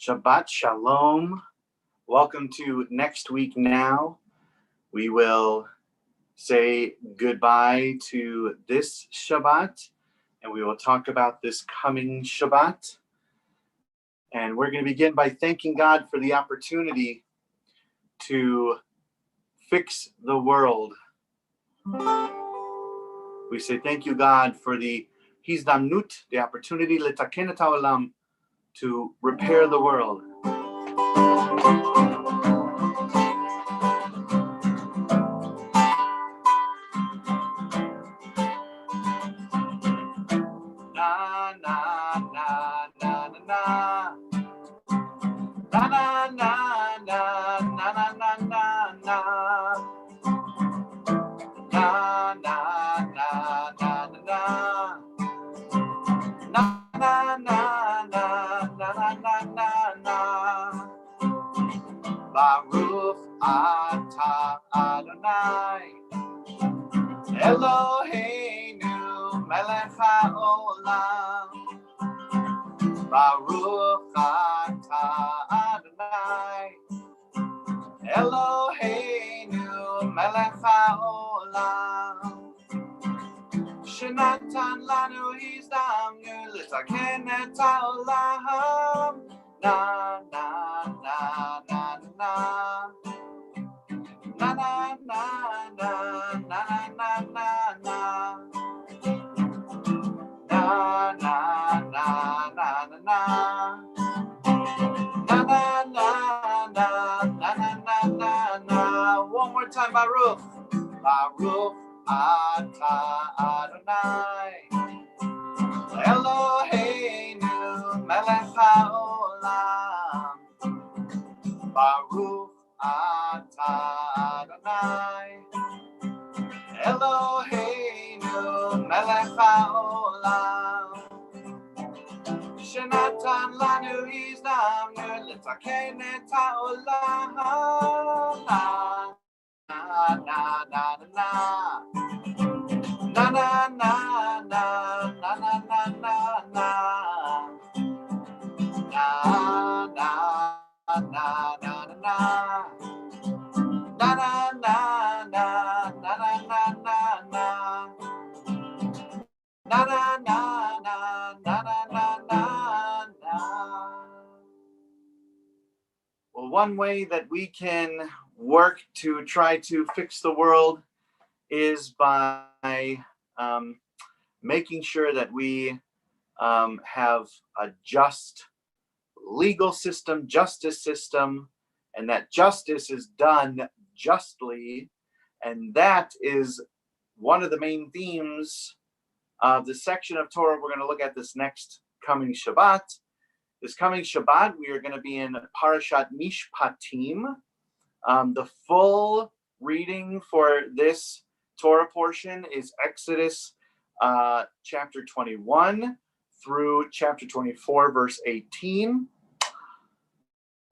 Shabbat Shalom. Welcome to Next Week Now. We will say goodbye to this Shabbat, and we will talk about this coming Shabbat. And we're going to begin by thanking God for the opportunity to fix the world. We say thank you, God, for the hizdamnut, the opportunity letaken et haolam, to repair the world. Na na na na na na. Na na na na na na na na na. Na na na na na na. Na na na na na na na na. Baruch atah Adonai Eloheinu melech haolam. Baruch atah Adonai Eloheinu melech haolam. Shenatan lanu hizdamnut letaken et haolam. Na na na na na. Na na na na na na na na. Na na na na na na. Na na na na na na na na. One more time, Baruch. Baruch atah Adonai Eloheinu melech haolam. Baruch atah Adonai Eloheinu melech haolam. Shenatan lanu hizdamnut letaken et haolam. Na na na na na. Na na na na na na na na na. Na na na na na na. Na na na na na na na na na. Na na na na na na na na na. Well, one way that we can work to try to fix the world is by making sure that we have a just legal system, justice system, and that justice is done justly. And that is one of the main themes of the section of Torah we're going to look at this next coming Shabbat. This coming Shabbat, we are going to be in Parashat Mishpatim. The full reading for this Torah portion is Exodus chapter 21 through chapter 24, verse 18.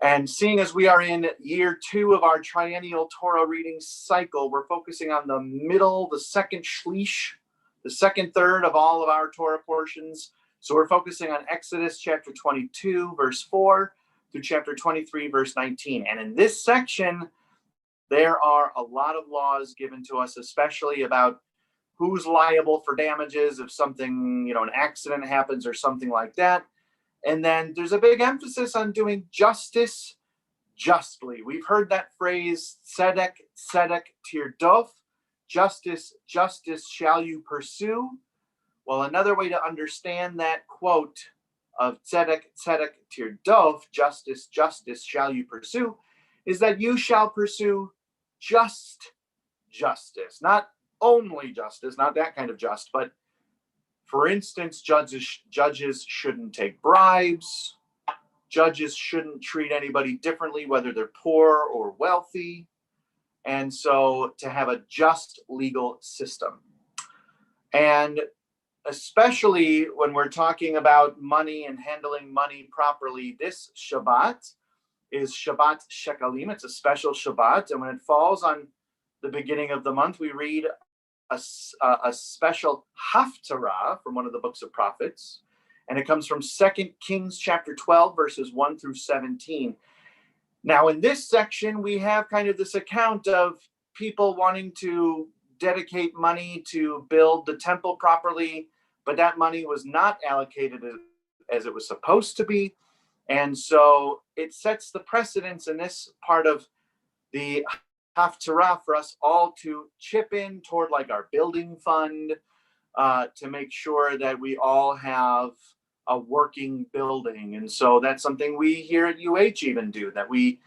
And seeing as we are in year 2 of our triennial Torah reading cycle, we're focusing on the middle, the second shlish, the second third of all of our Torah portions. So we're focusing on Exodus chapter 22, verse 4 through chapter 23, verse 19. And in this section, there are a lot of laws given to us, especially about who's liable for damages if something, an accident happens or something like that. And then there's a big emphasis on doing justice justly. We've heard that phrase, tzedek, tzedek tirdof, justice, justice shall you pursue. Well, another way to understand that quote of tzedek, tzedek tirdof, justice, justice shall you pursue, is that you shall pursue just justice, not only justice, not that kind of just, but for instance, judges shouldn't take bribes. Judges shouldn't treat anybody differently, whether they're poor or wealthy. And so to have a just legal system. And especially when we're talking about money and handling money properly, this Shabbat is Shabbat Shekalim. It's a special Shabbat. And when it falls on the beginning of the month, we read a special haftarah from one of the books of prophets. And it comes from 2 Kings chapter 12, verses 1 through 17. Now, in this section, we have kind of this account of people wanting to dedicate money to build the temple properly, but that money was not allocated as it was supposed to be. And so it sets the precedence in this part of the Haftarah for us all to chip in toward like our building fund, to make sure that we all have a working building. And so that's something we here at UH even do, that we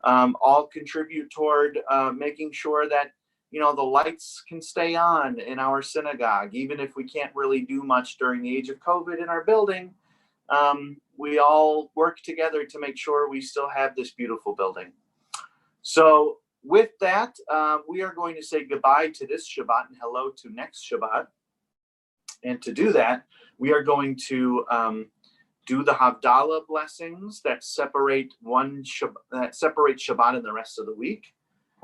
all contribute toward making sure that, you know, the lights can stay on in our synagogue, even if we can't really do much during the age of COVID in our building. We all work together to make sure we still have this beautiful building. So with that, we are going to say goodbye to this Shabbat and hello to next Shabbat. And to do that, we are going to do the Havdalah blessings that separate Shabbat and the rest of the week.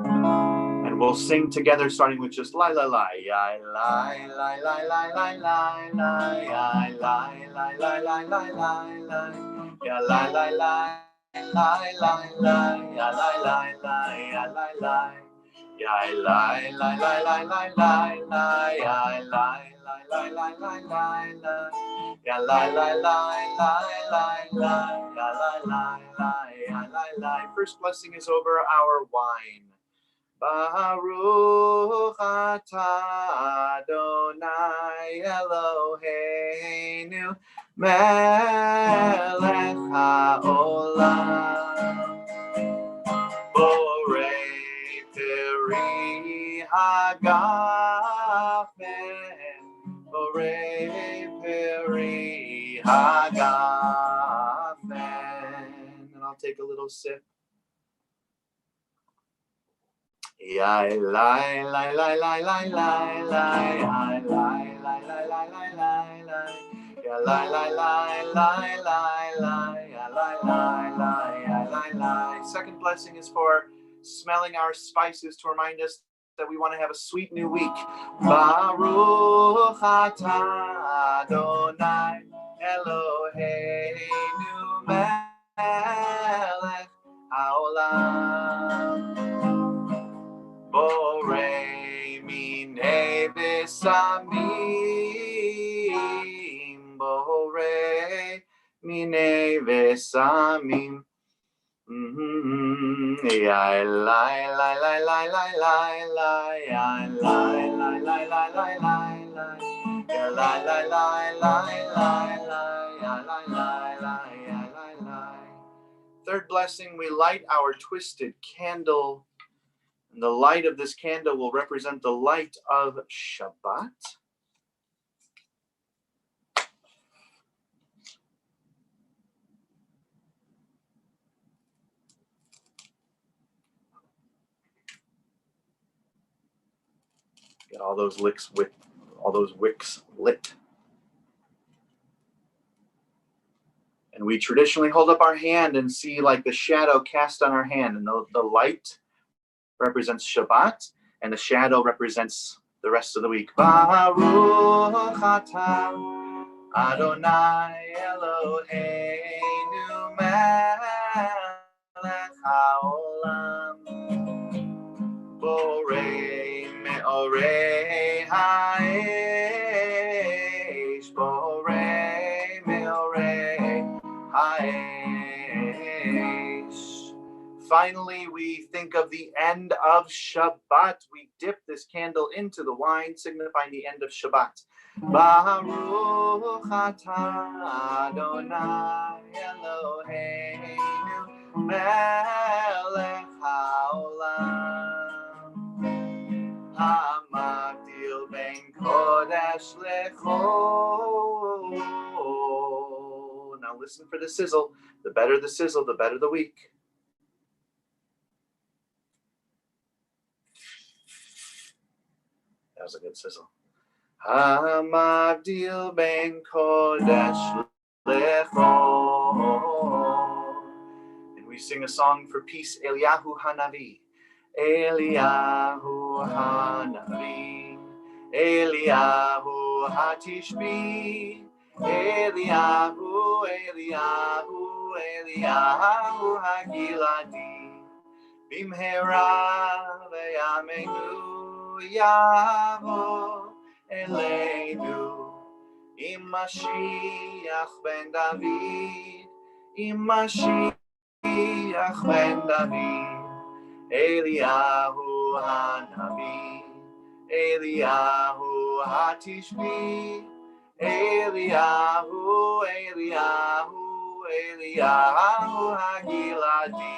And we'll sing together, starting with just la la la, ya la la la la la la la, ya la la la la la la la, ya la la la la la la, ya la la la ya la la, ya la la la la la la la, ya la la la la la la, ya la la la la la la, ya la la la ya la la. First blessing is over our wine. Baruch atah Adonai Eloheinu melech haolam borei peri hagafen borei peri hagafen. And I'll take a little sip. Ya la la la la la la la, ya la la la la la la la, ya la la la la la la, ya la la la ya la la. Second blessing is for smelling our spices to remind us that we want to have a sweet new week. Baruch atah Adonai Eloheinu melech haolam borei minei v'samim, borei minei v'samim. Ya la la la la la la la, ya la la la la la la la, ya la la la la la la, ya la la la ya la la. Third blessing, we light our twisted candle. And the light of this candle will represent the light of Shabbat. Get all those wicks lit. And we traditionally hold up our hand and see like the shadow cast on our hand, and the light represents Shabbat, and the shadow represents the rest of the week. Baruch atah Adonai Eloheinu melech haolam borei meorei ha'esh, borei meorei ha'esh. Finally, we think of the end of Shabbat. We dip this candle into the wine, signifying the end of Shabbat. Baruch atah Adonai Eloheinu melech haolam hamagdil ben kodesh lechol. Now listen for the sizzle. The better the sizzle, the better the week. That was a good sizzle. Hamagdil ben kodesh lechol. And we sing a song for peace, Eliyahu Hanavi. Eliyahu Hanavi, Eliyahu Hatishbi, Eliyahu, Eliyahu, Eliyahu Hagiladi. Bimhera v'yamenu yavo eleinu. Im Mashiach ben David, Im Mashiach ben David. Eliyahu Hanavi, Eliyahu Hatishbi, Eliyahu, Eliyahu, Eliyahu Hagiladi.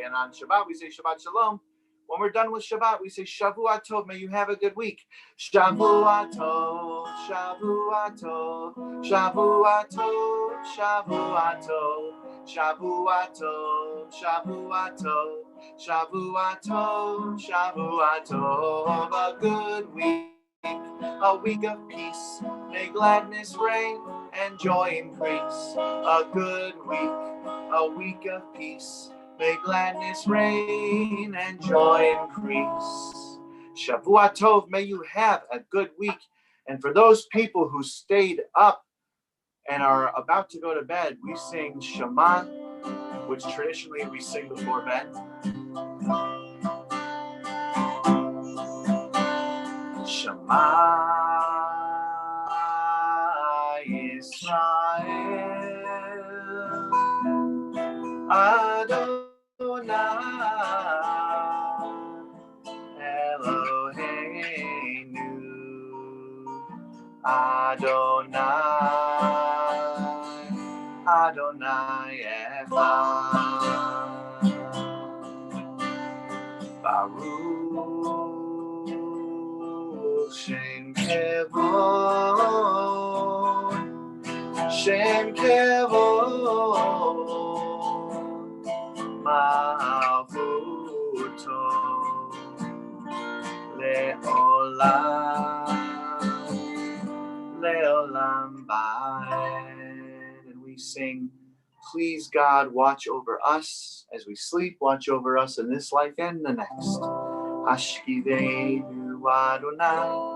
And on Shabbat we say Shabbat Shalom. When we're done with Shabbat, we say Shavuot Tov. May you have a good week. Shavuot Tov, Shavuot Tov, Shavuot Tov, Shavuot Tov, Shavuot Tov, Shavuot Tov, Shavuot Tov, Shavuot Tov. A good week, a week of peace. May gladness reign and joy increase. A good week, a week of peace. May gladness reign and joy increase. Shavua Tov, may you have a good week. And for those people who stayed up and are about to go to bed, we sing Shema, which traditionally we sing before bed. Shema Yisrael Adonai Eloheinu Adonai Adonai Echad Baruch Shem Kevod Shem Kevod Malchuto Le'olam Ba'ed. And we sing, please God, watch over us as we sleep, watch over us in this life and the next. Hashkiveinu Adonai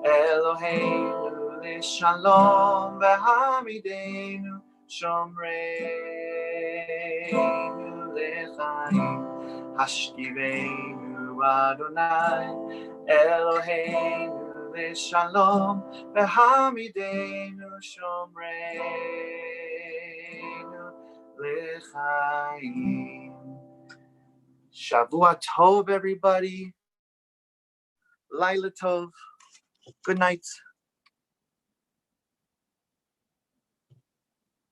Eloheinu L'Shalom V'Hamidenu Shomreinu L'Chaim. Hashkiveinu Adonai Eloheinu L'Shalom V'Hamidenu Shomreinu L'Chaim. Shavua Tov, everybody. Laila Tov. Good night.